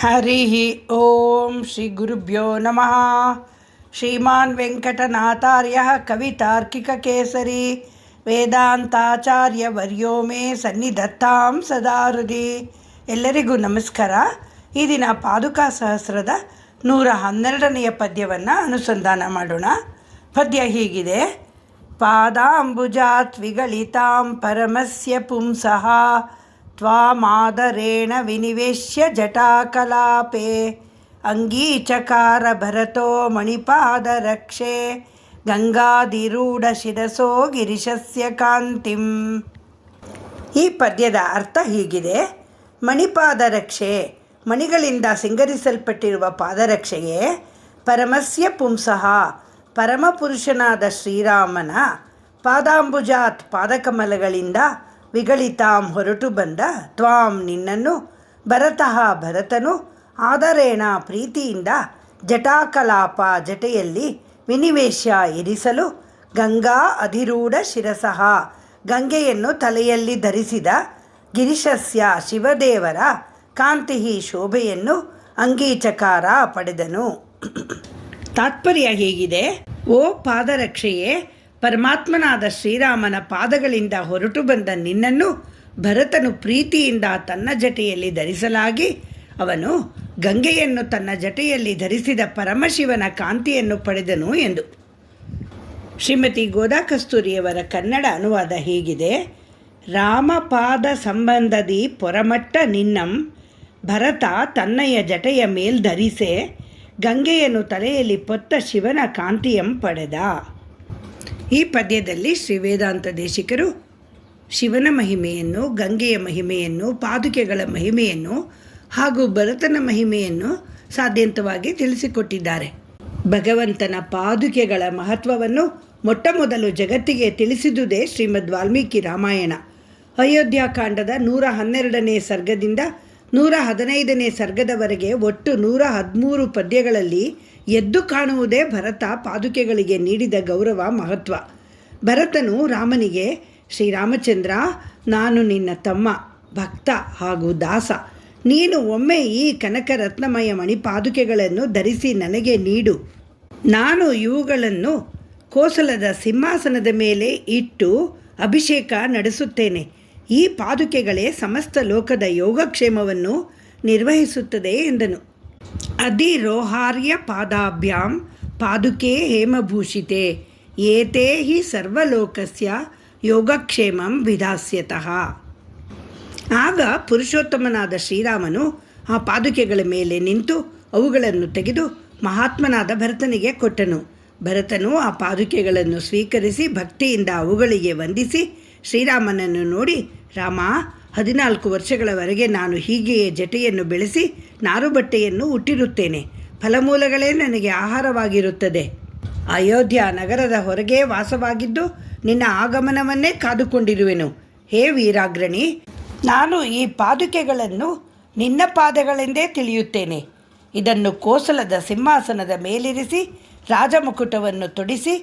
ಹರಿ ಓಂ ಶ್ರೀ ಗುರುಭ್ಯೋ ನಮಃ. ಶ್ರೀಮಾನ್ ವೆಂಕಟನಾಥಾರ್ಯ ಕವಿತಾರ್ಕಿಕ ಕೇಸರಿ ವೇದಾಂತಾಚಾರ್ಯ ವರ್ಯೋ ಮೇ ಸನ್ನಿಧತ್ತಾಂ ಸದಾ ಹೃದಿ. ಎಲ್ಲರಿಗೂ ನಮಸ್ಕಾರ. ಈ ದಿನ ಪಾದುಕಾ ಸಹಸ್ರದ 112ನೆಯ ಪದ್ಯವನ್ನು ಅನುಸಂಧಾನ ಮಾಡೋಣ. ಪದ್ಯ ಹೀಗಿದೆ: ಪಾದಾಂಬುಜಾತ್ ವಿಗಲಿತಾಂ ಪರಮಸ್ಯ ಪುಂಸಃ ತ್ವಾಮಾದರೇಣ ವಿನಿವೇಶ್ಯ ಜಟಾಕಲಾಪೆ ಅಂಗೀಚಕಾರ ಭರತೋ ಮಣಿಪಾದರಕ್ಷೆ ಗಂಗಾಧಿರೂಢ ಶಿರಸೋ ಗಿರಿಶಸ್ಯ ಕಾಂತಿಂ. ಈ ಪದ್ಯದ ಅರ್ಥ ಹೀಗಿದೆ: ಮಣಿಪಾದರಕ್ಷೆ, ಮಣಿಗಳಿಂದ ಸಿಂಗರಿಸಲ್ಪಟ್ಟಿರುವ ಪಾದರಕ್ಷೆಯೇ, ಪರಮಸ್ಯ ಪುಂಸಃ, ಪರಮಪುರುಷನಾದ ಶ್ರೀರಾಮನ, ಪಾದಾಂಬುಜಾತ್ ಪಾದಕಮಲಗಳಿಂದ, ವಿಗಳಿತಾಂ ಹೊರಟು ಬಂದ, ತ್ವಾಂ ನಿನ್ನನ್ನು, ಭರತಃ ಭರತನು, ಆದರೇಣ ಪ್ರೀತಿಯಿಂದ, ಜಟಾಕಲಾಪ ಜಟೆಯಲ್ಲಿ, ವಿನಿವೇಶ್ಯ ಇರಿಸಲು, ಗಂಗಾ ಅಧಿರೂಢ ಶಿರಸಃ ಗಂಗೆಯನ್ನು ತಲೆಯಲ್ಲಿ ಧರಿಸಿದ, ಗಿರಿಶಸ್ಯ ಶಿವದೇವರ, ಕಾಂತಿ ಶೋಭೆಯನ್ನು, ಅಂಗೀಚಕಾರ ಪಡೆದನು. ತಾತ್ಪರ್ಯ ಹೀಗಿದೆ: ಓ ಪಾದರಕ್ಷೆಯೇ, ಪರಮಾತ್ಮನಾದ ಶ್ರೀರಾಮನ ಪಾದಗಳಿಂದ ಹೊರಟು ಬಂದ ನಿನ್ನನ್ನು ಭರತನು ಪ್ರೀತಿಯಿಂದ ತನ್ನ ಜಟೆಯಲ್ಲಿ ಧರಿಸಲಾಗಿ, ಅವನು ಗಂಗೆಯನ್ನು ತನ್ನ ಜಟೆಯಲ್ಲಿ ಧರಿಸಿದ ಪರಮಶಿವನ ಕಾಂತಿಯನ್ನು ಪಡೆದನು ಎಂದು. ಶ್ರೀಮತಿ ಗೋದಾ ಕಸ್ತೂರಿಯವರ ಕನ್ನಡ ಅನುವಾದ ಹೀಗಿದೆ: ರಾಮಪಾದ ಸಂಬಂಧದಿ ಪೊರಮಟ್ಟ ನಿನ್ನಂ ಭರತ ತನ್ನಯ ಜಟೆಯ ಮೇಲ್ ಧರಿಸೆ ಗಂಗೆಯನ್ನು ತಲೆಯಲ್ಲಿ ಪೊತ್ತ ಶಿವನ ಕಾಂತಿಯಂ ಪಡೆದ. ಈ ಪದ್ಯದಲ್ಲಿ ಶ್ರೀ ವೇದಾಂತ ದೇಶಿಕರು ಶಿವನ ಮಹಿಮೆಯನ್ನು, ಗಂಗೆಯ ಮಹಿಮೆಯನ್ನು, ಪಾದುಕೆಗಳ ಮಹಿಮೆಯನ್ನು ಹಾಗೂ ಭರತನ ಮಹಿಮೆಯನ್ನು ಸಾಧ್ಯಂತವಾಗಿ ತಿಳಿಸಿಕೊಟ್ಟಿದ್ದಾರೆ. ಭಗವಂತನ ಪಾದುಕೆಗಳ ಮಹತ್ವವನ್ನು ಮೊಟ್ಟಮೊದಲು ಜಗತ್ತಿಗೆ ತಿಳಿಸಿದುದೇ ಶ್ರೀಮದ್ ವಾಲ್ಮೀಕಿ ರಾಮಾಯಣ. ಅಯೋಧ್ಯಾಕಾಂಡದ 112ನೇ ಸರ್ಗದಿಂದ 115ನೇ ಸರ್ಗದವರೆಗೆ ಒಟ್ಟು 113 ಪದ್ಯಗಳಲ್ಲಿ ಎದ್ದು ಕಾಣುವುದೇ ಭರತ ಪಾದುಕೆಗಳಿಗೆ ನೀಡಿದ ಗೌರವ, ಮಹತ್ವ. ಭರತನು ರಾಮನಿಗೆ, ಶ್ರೀರಾಮಚಂದ್ರ, ನಾನು ನಿನ್ನ ತಮ್ಮ, ಭಕ್ತ ಹಾಗೂ ದಾಸ. ನೀನು ಒಮ್ಮೆ ಈ ಕನಕರತ್ನಮಯ ಮಣಿಪಾದುಕೆಗಳನ್ನು ಧರಿಸಿ ನನಗೆ ನೀಡು. ನಾನು ಇವುಗಳನ್ನು ಕೋಸಲದ ಸಿಂಹಾಸನದ ಮೇಲೆ ಇಟ್ಟು ಅಭಿಷೇಕ ನಡೆಸುತ್ತೇನೆ. ಈ ಪಾದುಕೆಗಳೇ ಸಮಸ್ತ ಲೋಕದ ಯೋಗಕ್ಷೇಮವನ್ನು ನಿರ್ವಹಿಸುತ್ತದೆ ಎಂದನು. ಅಧಿರೋಹಾರ್ಯ ಪಾದಾಭ್ಯಾಂ ಪಾದುಕೆ ಹೇಮಭೂಷಿತೆ ಏತೇ ಹಿ ಸರ್ವಲೋಕಸ್ಯ ಯೋಗಕ್ಷೇಮಂ ವಿಧಾಸ್ಯತಃ. ಆಗ ಪುರುಷೋತ್ತಮನಾದ ಶ್ರೀರಾಮನು ಆ ಪಾದುಕೆಗಳ ಮೇಲೆ ನಿಂತು ಅವುಗಳನ್ನು ತೆಗೆದು ಮಹಾತ್ಮನಾದ ಭರತನಿಗೆ ಕೊಟ್ಟನು. ಭರತನು ಆ ಪಾದುಕೆಗಳನ್ನು ಸ್ವೀಕರಿಸಿ ಭಕ್ತಿಯಿಂದ ಅವುಗಳಿಗೆ ವಂದಿಸಿ ಶ್ರೀರಾಮನನ್ನು ನೋಡಿ, ರಾಮ, 14 ವರ್ಷಗಳವರೆಗೆ ನಾನು ಹೀಗೆಯೇ ಜಟೆಯನ್ನು ಬೆಳೆಸಿ ನಾರುಬಟ್ಟೆಯನ್ನು ಹುಟ್ಟಿರುತ್ತೇನೆ. ಫಲಮೂಲಗಳೇ ನನಗೆ ಆಹಾರವಾಗಿರುತ್ತದೆ. ಅಯೋಧ್ಯ ನಗರದ ಹೊರಗೆ ವಾಸವಾಗಿದ್ದು ನಿನ್ನ ಆಗಮನವನ್ನೇ ಕಾದುಕೊಂಡಿರುವೆನು. ಹೇ ವೀರಾಗ್ರಣಿ, ನಾನು ಈ ಪಾದುಕೆಗಳನ್ನು ನಿನ್ನ ಪಾದಗಳೆಂದೇ ತಿಳಿಯುತ್ತೇನೆ. ಇದನ್ನು ಕೋಸಲದ ಸಿಂಹಾಸನದ ಮೇಲಿರಿಸಿ ರಾಜಮುಕುಟವನ್ನು ತೊಡಿಸಿ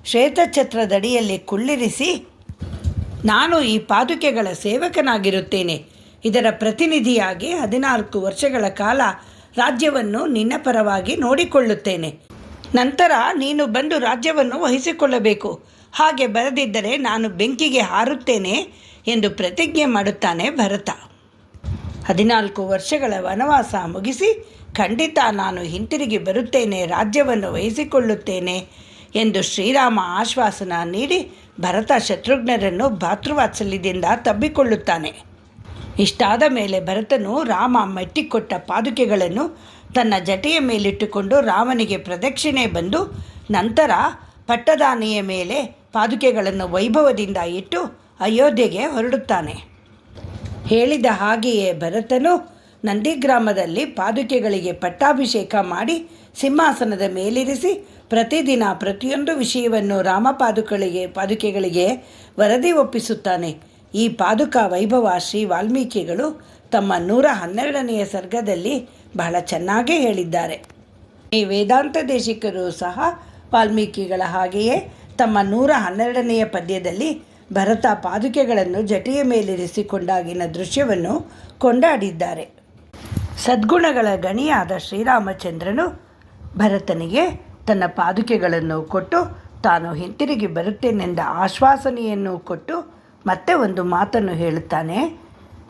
ಶ್ವೇತಛತ್ರದಡಿಯಲ್ಲಿ ಕುಳ್ಳಿರಿಸಿ ನಾನು ಈ ಪಾದುಕೆಗಳ ಸೇವಕನಾಗಿರುತ್ತೇನೆ. ಇದರ ಪ್ರತಿನಿಧಿಯಾಗಿ 14 ವರ್ಷಗಳ ಕಾಲ ರಾಜ್ಯವನ್ನು ನಿನ್ನ ಪರವಾಗಿ ನೋಡಿಕೊಳ್ಳುತ್ತೇನೆ. ನಂತರ ನೀನು ಬಂದು ರಾಜ್ಯವನ್ನು ವಹಿಸಿಕೊಳ್ಳಬೇಕು. ಹಾಗೆ ಬರದಿದ್ದರೆ ನಾನು ಬೆಂಕಿಗೆ ಹಾರುತ್ತೇನೆ ಎಂದು ಪ್ರತಿಜ್ಞೆ ಮಾಡುತ್ತಾನೆ ಭರತ. 14 ವರ್ಷಗಳ ವನವಾಸ ಮುಗಿಸಿ ಖಂಡಿತ ನಾನು ಹಿಂತಿರುಗಿ ಬರುತ್ತೇನೆ, ರಾಜ್ಯವನ್ನು ವಹಿಸಿಕೊಳ್ಳುತ್ತೇನೆ ಎಂದು ಶ್ರೀರಾಮ ಆಶ್ವಾಸನ ನೀಡಿ ಭರತ ಶತ್ರುಘ್ನರನ್ನು ಭಾತೃವಾತ್ಸಲ್ಯದಿಂದ ತಬ್ಬಿಕೊಳ್ಳುತ್ತಾನೆ. ಇಷ್ಟಾದ ಮೇಲೆ ಭರತನು ರಾಮ ಮೆಟ್ಟಿಕೊಟ್ಟ ಪಾದುಕೆಗಳನ್ನು ತನ್ನ ಜಟೆಯ ಮೇಲಿಟ್ಟುಕೊಂಡು ರಾಮನಿಗೆ ಪ್ರದಕ್ಷಿಣೆ ಬಂದು ನಂತರ ಪಟ್ಟದಾನೆಯ ಮೇಲೆ ಪಾದುಕೆಗಳನ್ನು ವೈಭವದಿಂದ ಇಟ್ಟು ಅಯೋಧ್ಯೆಗೆ ಹೊರಡುತ್ತಾನೆ. ಹೇಳಿದ ಹಾಗೆಯೇ ಭರತನು ನಂದಿಗ್ರಾಮದಲ್ಲಿ ಪಾದುಕೆಗಳಿಗೆ ಪಟ್ಟಾಭಿಷೇಕ ಮಾಡಿ ಸಿಂಹಾಸನದ ಮೇಲಿರಿಸಿ ಪ್ರತಿದಿನ ಪ್ರತಿಯೊಂದು ವಿಷಯವನ್ನು ಪಾದುಕೆಗಳಿಗೆ ವರದಿ ಒಪ್ಪಿಸುತ್ತಾನೆ. ಈ ಪಾದುಕಾ ವೈಭವ ಶ್ರೀ ವಾಲ್ಮೀಕಿಗಳು ತಮ್ಮ 112ನೆಯ ಸರ್ಗದಲ್ಲಿ ಬಹಳ ಚೆನ್ನಾಗೇ ಹೇಳಿದ್ದಾರೆ. ಈ ವೇದಾಂತ ದೇಶಿಕರು ಸಹ ವಾಲ್ಮೀಕಿಗಳ ಹಾಗೆಯೇ ತಮ್ಮ 112ನೆಯ ಪದ್ಯದಲ್ಲಿ ಭರತ ಪಾದುಕೆಗಳನ್ನು ಜಟೆಯ ಮೇಲಿರಿಸಿಕೊಂಡಾಗಿನ ದೃಶ್ಯವನ್ನು ಕೊಂಡಾಡಿದ್ದಾರೆ. ಸದ್ಗುಣಗಳ ಗಣಿಯಾದ ಶ್ರೀರಾಮಚಂದ್ರನು ಭರತನಿಗೆ ತನ್ನ ಪಾದುಕೆಗಳನ್ನು ಕೊಟ್ಟು ತಾನು ಹಿಂತಿರುಗಿ ಬರುತ್ತೇನೆಂದ ಆಶ್ವಾಸನೆಯನ್ನು ಕೊಟ್ಟು ಮತ್ತೆ ಒಂದು ಮಾತನ್ನು ಹೇಳುತ್ತಾನೆ.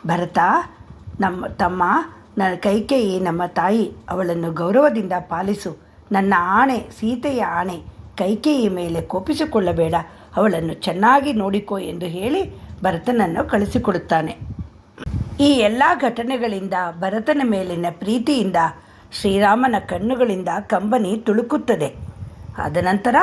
ಭರತ, ನಮ್ಮ ತಮ್ಮ, ನನ್ನ ಕೈಕೇಯಿ ನಮ್ಮ ತಾಯಿ, ಅವಳನ್ನು ಗೌರವದಿಂದ ಪಾಲಿಸು. ನನ್ನ ಆಣೆ, ಸೀತೆಯ ಆಣೆ, ಕೈಕೇಯಿ ಮೇಲೆ ಕೋಪಿಸಿಕೊಳ್ಳಬೇಡ, ಅವಳನ್ನು ಚೆನ್ನಾಗಿ ನೋಡಿಕೋ ಎಂದು ಹೇಳಿ ಭರತನನ್ನು ಕಳಿಸಿಕೊಡುತ್ತಾನೆ. ಈ ಎಲ್ಲ ಘಟನೆಗಳಿಂದ ಭರತನ ಮೇಲಿನ ಪ್ರೀತಿಯಿಂದ ಶ್ರೀರಾಮನ ಕಣ್ಣುಗಳಿಂದ ಕಂಬನಿ ತುಳುಕುತ್ತದೆ. ಆದನಂತರ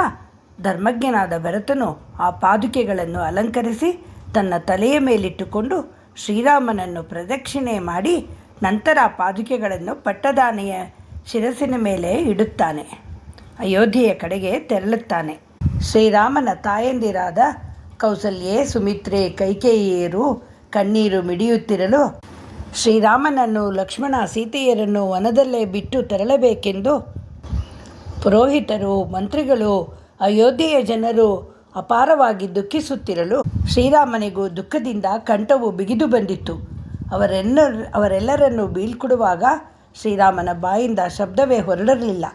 ಧರ್ಮಜ್ಞನಾದ ಭರತನು ಆ ಪಾದುಕೆಗಳನ್ನು ಅಲಂಕರಿಸಿ ತನ್ನ ತಲೆಯ ಮೇಲಿಟ್ಟುಕೊಂಡು ಶ್ರೀರಾಮನನ್ನು ಪ್ರದಕ್ಷಿಣೆ ಮಾಡಿ ನಂತರ ಪಾದುಕೆಗಳನ್ನು ಪಟ್ಟದಾನೆಯ ಶಿರಸ್ಸಿನ ಮೇಲೆ ಇಡುತ್ತಾನೆ. ಅಯೋಧ್ಯೆಯ ಕಡೆಗೆ ತೆರಳುತ್ತಾನೆ. ಶ್ರೀರಾಮನ ತಾಯಂದಿರಾದ ಕೌಸಲ್ಯೆ, ಸುಮಿತ್ರೆ, ಕೈಕೇಯಿಯರು ಕಣ್ಣೀರು ಮಿಡಿಯುತ್ತಿರಲು ಶ್ರೀರಾಮನನ್ನು, ಲಕ್ಷ್ಮಣ, ಸೀತೆಯರನ್ನು ವನದಲ್ಲೇ ಬಿಟ್ಟು ತೆರಳಬೇಕೆಂದು ಪುರೋಹಿತರು, ಮಂತ್ರಿಗಳು, ಅಯೋಧ್ಯೆಯ ಜನರು ಅಪಾರವಾಗಿ ದುಃಖಿಸುತ್ತಿರಲು ಶ್ರೀರಾಮನಿಗೂ ದುಃಖದಿಂದ ಕಂಠವು ಬಿಗಿದು ಬಂದಿತ್ತು. ಅವರೆಲ್ಲರನ್ನು ಬೀಳ್ಕೊಡುವಾಗ ಶ್ರೀರಾಮನ ಬಾಯಿಂದ ಶಬ್ದವೇ ಹೊರಡಿರಲಿಲ್ಲ.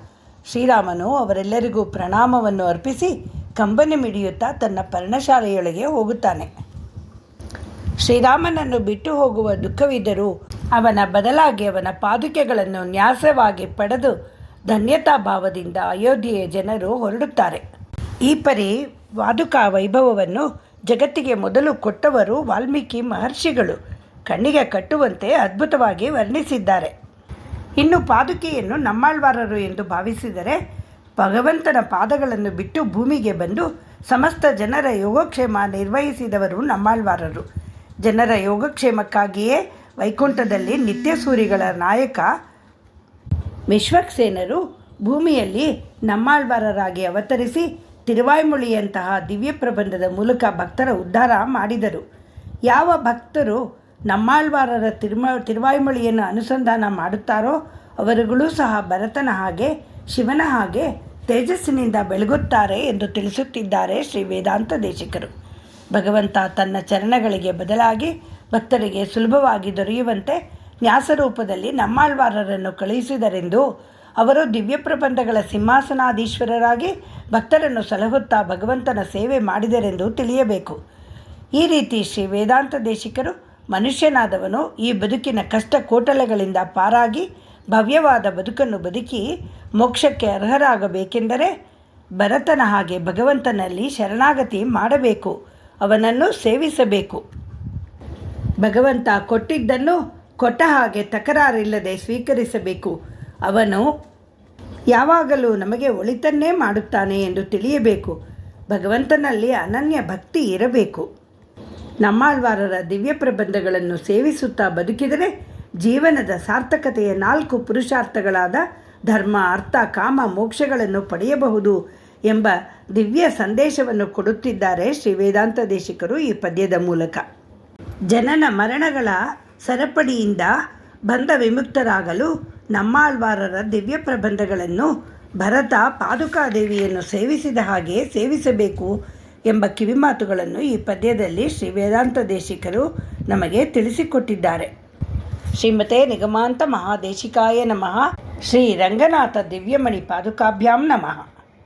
ಶ್ರೀರಾಮನು ಅವರೆಲ್ಲರಿಗೂ ಪ್ರಣಾಮವನ್ನು ಅರ್ಪಿಸಿ ಕಂಬನಿ ಮಿಡಿಯುತ್ತಾ ತನ್ನ ಪರ್ಣಶಾಲೆಯೊಳಗೆ ಹೋಗುತ್ತಾನೆ. ಶ್ರೀರಾಮನನ್ನು ಬಿಟ್ಟು ಹೋಗುವ ದುಃಖವಿದ್ದರೂ ಅವನ ಬದಲಾಗಿ ಅವನ ಪಾದುಕೆಗಳನ್ನು ನ್ಯಾಸವಾಗಿ ಪಡೆದು ಧನ್ಯತಾ ಭಾವದಿಂದ ಅಯೋಧ್ಯೆಯ ಜನರು ಹೊರಡುತ್ತಾರೆ. ಈ ಪರಿ ವಾದುಕಾ ವೈಭವವನ್ನು ಜಗತ್ತಿಗೆ ಮೊದಲು ಕೊಟ್ಟವರು ವಾಲ್ಮೀಕಿ ಮಹರ್ಷಿಗಳು ಕಣ್ಣಿಗೆ ಕಟ್ಟುವಂತೆ ಅದ್ಭುತವಾಗಿ ವರ್ಣಿಸಿದ್ದಾರೆ. ಇನ್ನು ಪಾದುಕೆಯನ್ನು ನಮ್ಮಾಳ್ವಾರರು ಎಂದು ಭಾವಿಸಿದರೆ ಭಗವಂತನ ಪಾದಗಳನ್ನು ಬಿಟ್ಟು ಭೂಮಿಗೆ ಬಂದು ಸಮಸ್ತ ಜನರ ಯೋಗಕ್ಷೇಮ ನಿರ್ವಹಿಸಿದವರು ನಮ್ಮಾಳ್ವಾರರು. ಜನರ ಯೋಗಕ್ಷೇಮಕ್ಕಾಗಿಯೇ ವೈಕುಂಠದಲ್ಲಿ ನಿತ್ಯ ಸೂರಿಗಳ ನಾಯಕ ವಿಶ್ವಕ್ಸೇನರು ಭೂಮಿಯಲ್ಲಿ ನಮ್ಮಾಳ್ವಾರರಾಗಿ ಅವತರಿಸಿ ತಿರುವಾಯ್ಮೊಳಿಯಂತಹ ದಿವ್ಯ ಪ್ರಬಂಧದ ಮೂಲಕ ಭಕ್ತರ ಉದ್ಧಾರ ಮಾಡಿದರು. ಯಾವ ಭಕ್ತರು ನಮ್ಮಾಳ್ವಾರರ ತಿರುವಾಯ್ಮೊಳಿಯನ್ನು ಅನುಸಂಧಾನ ಮಾಡುತ್ತಾರೋ ಅವರುಗಳೂ ಸಹ ಭರತನ ಹಾಗೆ ಶಿವನ ಹಾಗೆ ತೇಜಸ್ಸಿನಿಂದ ಬೆಳಗುತ್ತಾರೆ ಎಂದು ತಿಳಿಸುತ್ತಿದ್ದಾರೆ ಶ್ರೀ ವೇದಾಂತ ದೇಶಿಕರು. ಭಗವಂತ ತನ್ನ ಚರಣಗಳಿಗೆ ಬದಲಾಗಿ ಭಕ್ತರಿಗೆ ಸುಲಭವಾಗಿ ದೊರೆಯುವಂತೆ ನ್ಯಾಸರೂಪದಲ್ಲಿ ನಮ್ಮಾಳ್ವಾರರನ್ನು ಕಳುಹಿಸಿದರೆಂದು ಅವರು ದಿವ್ಯ ಪ್ರಬಂಧಗಳ ಸಿಂಹಾಸನಾಧೀಶ್ವರರಾಗಿ ಭಕ್ತರನ್ನು ಸಲಹುತ್ತಾ ಭಗವಂತನ ಸೇವೆ ಮಾಡಿದರೆಂದು ತಿಳಿಯಬೇಕು. ಈ ರೀತಿ ಶ್ರೀ ವೇದಾಂತ ದೇಶಿಕರು ಮನುಷ್ಯನಾದವನು ಈ ಬದುಕಿನ ಕಷ್ಟ ಕೋಟಲೆಗಳಿಂದ ಪಾರಾಗಿ ಭವ್ಯವಾದ ಬದುಕನ್ನು ಬದುಕಿ ಮೋಕ್ಷಕ್ಕೆ ಅರ್ಹರಾಗಬೇಕೆಂದರೆ ಭರತನ ಹಾಗೆ ಭಗವಂತನಲ್ಲಿ ಶರಣಾಗತಿ ಮಾಡಬೇಕು, ಅವನನ್ನು ಸೇವಿಸಬೇಕು. ಭಗವಂತ ಕೊಟ್ಟಿದ್ದನ್ನು ಕೊಟ್ಟ ಹಾಗೆ ತಕರಾರಿಲ್ಲದೆ ಸ್ವೀಕರಿಸಬೇಕು. ಅವನು ಯಾವಾಗಲೂ ನಮಗೆ ಒಳಿತನ್ನೇ ಮಾಡುತ್ತಾನೆ ಎಂದು ತಿಳಿಯಬೇಕು. ಭಗವಂತನಲ್ಲಿ ಅನನ್ಯ ಭಕ್ತಿ ಇರಬೇಕು. ನಮ್ಮಾಳ್ವಾರರ ದಿವ್ಯ ಪ್ರಬಂಧಗಳನ್ನು ಸೇವಿಸುತ್ತಾ ಬದುಕಿದರೆ ಜೀವನದ ಸಾರ್ಥಕತೆಯ 4 ಪುರುಷಾರ್ಥಗಳಾದ ಧರ್ಮ, ಅರ್ಥ, ಕಾಮ, ಮೋಕ್ಷಗಳನ್ನು ಪಡೆಯಬಹುದು ಎಂಬ ದಿವ್ಯ ಸಂದೇಶವನ್ನು ಕೊಡುತ್ತಿದ್ದಾರೆ ಶ್ರೀ ವೇದಾಂತ ದೇಶಿಕರು ಈ ಪದ್ಯದ ಮೂಲಕ. ಜನನ ಮರಣಗಳ ಸರಪಳಿಯಿಂದ ಬಂಧ ವಿಮುಕ್ತರಾಗಲು ನಮ್ಮಾಳ್ವಾರರ ದಿವ್ಯ ಪ್ರಬಂಧಗಳನ್ನು ಭರತ ಪಾದುಕಾದೇವಿಯನ್ನು ಸೇವಿಸಿದ ಹಾಗೆ ಸೇವಿಸಬೇಕು ಎಂಬ ಕಿವಿಮಾತುಗಳನ್ನು ಈ ಪದ್ಯದಲ್ಲಿ ಶ್ರೀ ವೇದಾಂತ ದೇಶಿಕರು ನಮಗೆ ತಿಳಿಸಿಕೊಟ್ಟಿದ್ದಾರೆ. ಶ್ರೀಮತೆ ನಿಗಮಾಂತ ಮಹಾದೇಶಿಕಾಯ ನಮಃ. ಶ್ರೀ ರಂಗನಾಥ ದಿವ್ಯಮಣಿ ಪಾದುಕಾಭ್ಯಾಂ ನಮಃ.